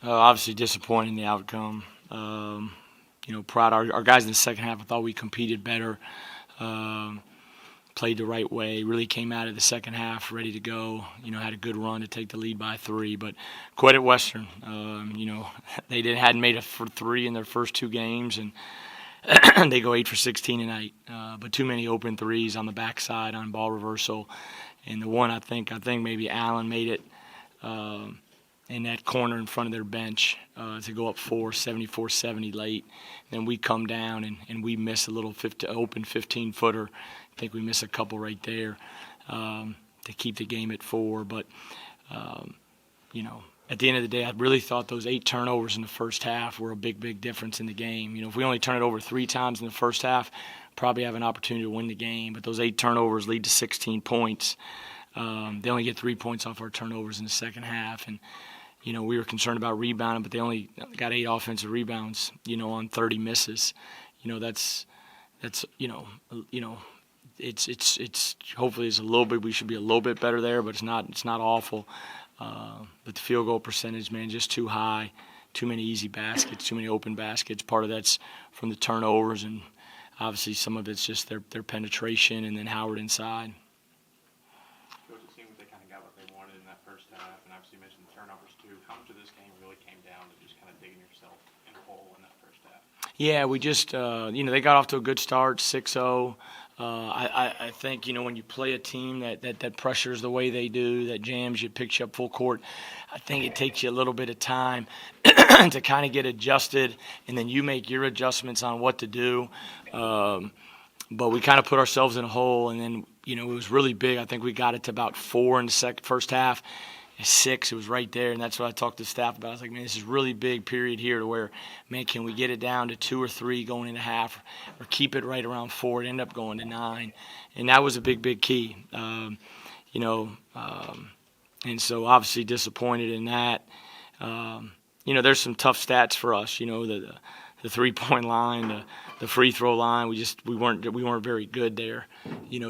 Obviously disappointed in the outcome. Proud our guys in the second half. I thought we competed better, played the right way. Really came out of the second half ready to go. Had a good run to take the lead by 3. But quite at Western. They hadn't made it for 3 in their first 2 games, and they go 8 for 16 tonight. But too many open threes on the backside on ball reversal, and the one I think maybe Allen made it. In that corner in front of their bench to go up 74-70 late. Then we come down and we miss a little open 15-footer. I think we miss a couple right there to keep the game at 4. But, at the end of the day, I really thought those 8 turnovers in the first half were a big, big difference in the game. If we only turn it over 3 times in the first half, probably have an opportunity to win the game. But those 8 turnovers lead to 16 points. They only get 3 points off our turnovers in the second half. And, we were concerned about rebounding, but they only got 8 offensive rebounds, on 30 misses. That's it's hopefully it's a little bit, we should be a little bit better there, but it's not awful. But the field goal percentage, man, just too high, too many easy baskets, too many open baskets. Part of that's from the turnovers, and obviously some of it's just their penetration and then Howard inside. First half, and obviously you mentioned the turnovers too. How much of this game really came down to just kind of digging yourself in a hole in that first half? Yeah, we just, they got off to a good start, 6-0. I think, when you play a team that pressures the way they do, that jams you, picks you up full court, I think it takes you a little bit of time to kind of get adjusted, and then you make your adjustments on what to do. But we kind of put ourselves in a hole, and then, it was really big. I think we got it to about 4 in the first half. 6, it was right there, and that's what I talked to the staff about. I was like, man, this is a really big period here to where, man, can we get it down to 2 or 3 going into half, or keep it right around 4? It ended up going to 9, and that was a big, big key. And so obviously disappointed in that. There's some tough stats for us. The 3-point line, the free throw line. We weren't very good there,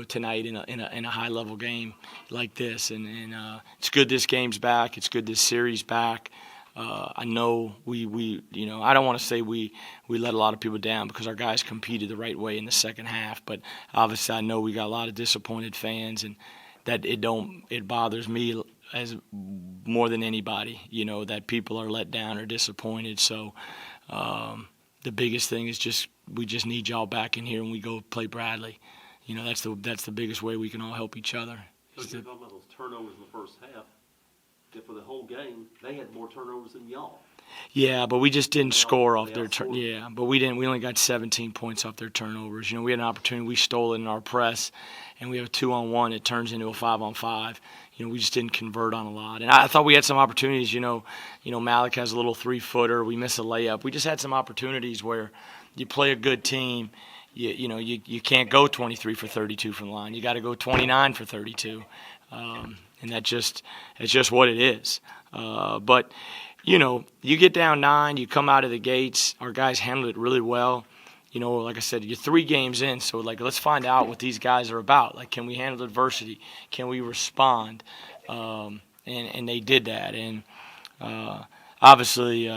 tonight in a high level game like this. And it's good this game's back. It's good this series back. I know we I don't want to say we let a lot of people down because our guys competed the right way in the second half. But obviously I know we got a lot of disappointed fans, and that it bothers me as more than anybody. That people are let down or disappointed. So. The biggest thing is we just need y'all back in here when we go play Bradley. That's the biggest way we can all help each other. So you're talking about those turnovers in the first half. For the whole game, they had more turnovers than y'all. Yeah, but we just didn't score off their Yeah, but we didn't. We only got 17 points off their turnovers. We had an opportunity. We stole it in our press, and we have a 2-on-1. It turns into a 5-on-5. We just didn't convert on a lot. And I thought we had some opportunities. Malik has a little 3-footer. We miss a layup. We just had some opportunities where you play a good team. You can't go 23 for 32 from the line. You got to go 29 for 32, and it's just what it is. But you get down 9, you come out of the gates. Our guys handled it really well. Like I said, you're 3 games in, so let's find out what these guys are about. Can we handle adversity? Can we respond? And they did that. And obviously,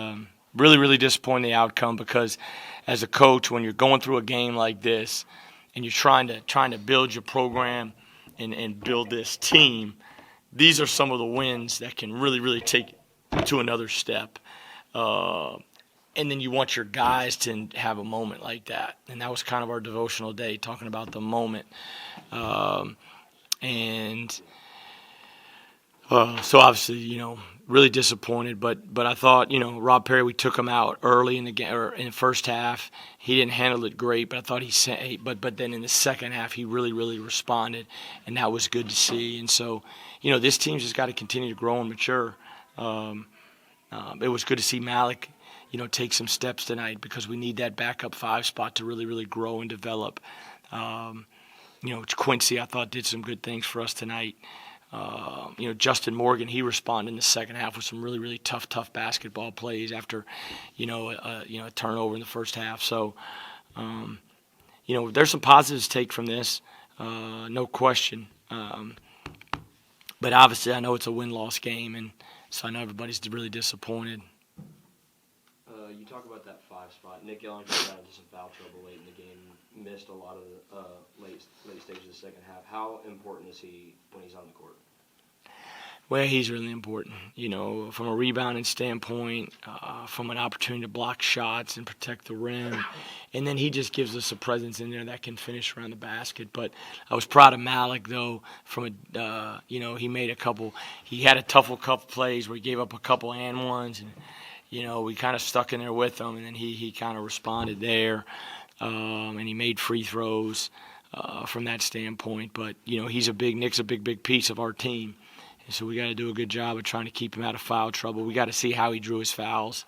really, really disappointed in the outcome because as a coach, when you're going through a game like this and you're trying to build your program and build this team, these are some of the wins that can really, really take it to another step. And then you want your guys to have a moment like that. And that was kind of our devotional day, talking about the moment. So obviously, really disappointed. But I thought, Rob Perry, we took him out early in the game, or in the first half. He didn't handle it great, but I thought but then in the second half, he really, really responded, and that was good to see. And so, this team's just got to continue to grow and mature. It was good to see Malik, take some steps tonight because we need that backup 5 spot to really, really grow and develop. Quincy, I thought, did some good things for us tonight. Justin Morgan, he responded in the second half with some really, really tough basketball plays after, a turnover in the first half. So, there's some positives to take from this, no question. But obviously, I know it's a win-loss game, and so I know everybody's really disappointed. talk about that 5 spot. Nick Ellington got into some foul trouble late in the game, missed a lot of the late stages of the second half. How important is he when he's on the court? Well, he's really important, from a rebounding standpoint, from an opportunity to block shots and protect the rim. And then he just gives us a presence in there that can finish around the basket. But I was proud of Malik, though, he had a couple plays where he gave up a couple and ones. And, we kind of stuck in there with him, and then he kind of responded there. And he made free throws from that standpoint. But, Nick's a big piece of our team. So we got to do a good job of trying to keep him out of foul trouble. We got to see how he drew his fouls,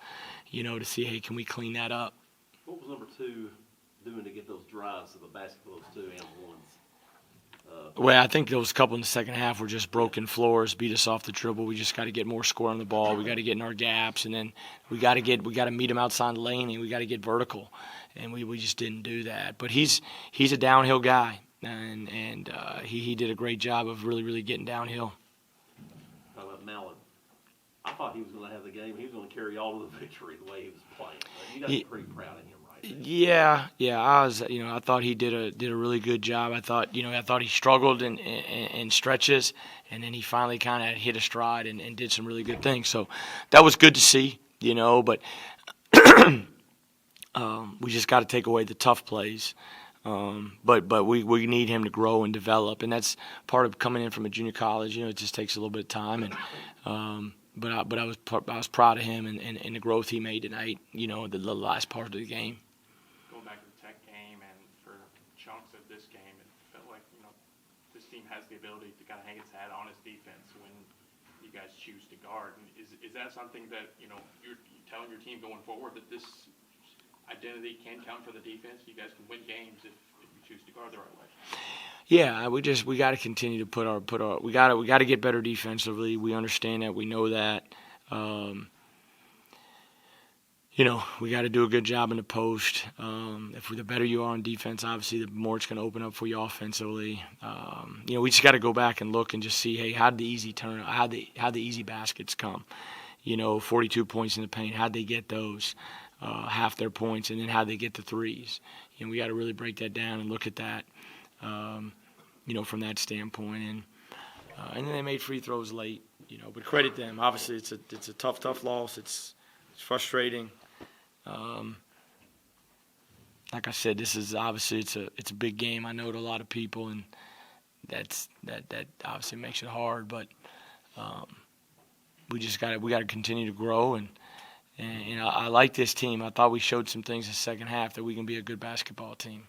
to see, hey, can we clean that up? What was number 2 doing to get those drives to the basket for those 2 and 1s? Well, I think those couple in the second half were just broken floors, beat us off the dribble. We just got to get more score on the ball. We got to get in our gaps, and then we got to meet him outside the lane, and we got to get vertical, and we just didn't do that. But he's a downhill guy, and he did a great job of really getting downhill. Mallard. I thought he was going to have the game. He was going to carry all of the victory the way he was playing. But you got to be pretty proud of him, right? Yeah. I was, I thought he did a really good job. I thought he struggled in stretches, and then he finally kind of hit a stride and did some really good things. So that was good to see, But we just got to take away the tough plays. But we need him to grow and develop, and that's part of coming in from a junior college. It just takes a little bit of time, and but I was proud of him and the growth he made tonight. The last part of the game. Going back to the Tech game, and for chunks of this game, it felt like this team has the ability to kind of hang its hat on its defense when you guys choose to guard. And is that something that you're telling your team going forward, that this identity can come from the defense? You guys can win games if you choose to guard the right way. Yeah, we got to continue to we got to get better defensively. We understand that. We know that. We got to do a good job in the post. The better you are on defense, obviously, the more it's going to open up for you offensively. We just got to go back and look and just see, hey, how'd the easy baskets come? 42 points in the paint. How'd they get those? Half their points, and then how they get the threes. We got to really break that down and look at that, from that standpoint. And then they made free throws late, but credit them. Obviously, it's a tough loss. It's frustrating. Like I said, this is obviously it's a big game. I know to a lot of people, and that obviously makes it hard. But we got to continue to grow and I like this team. I thought we showed some things in the second half that we can be a good basketball team.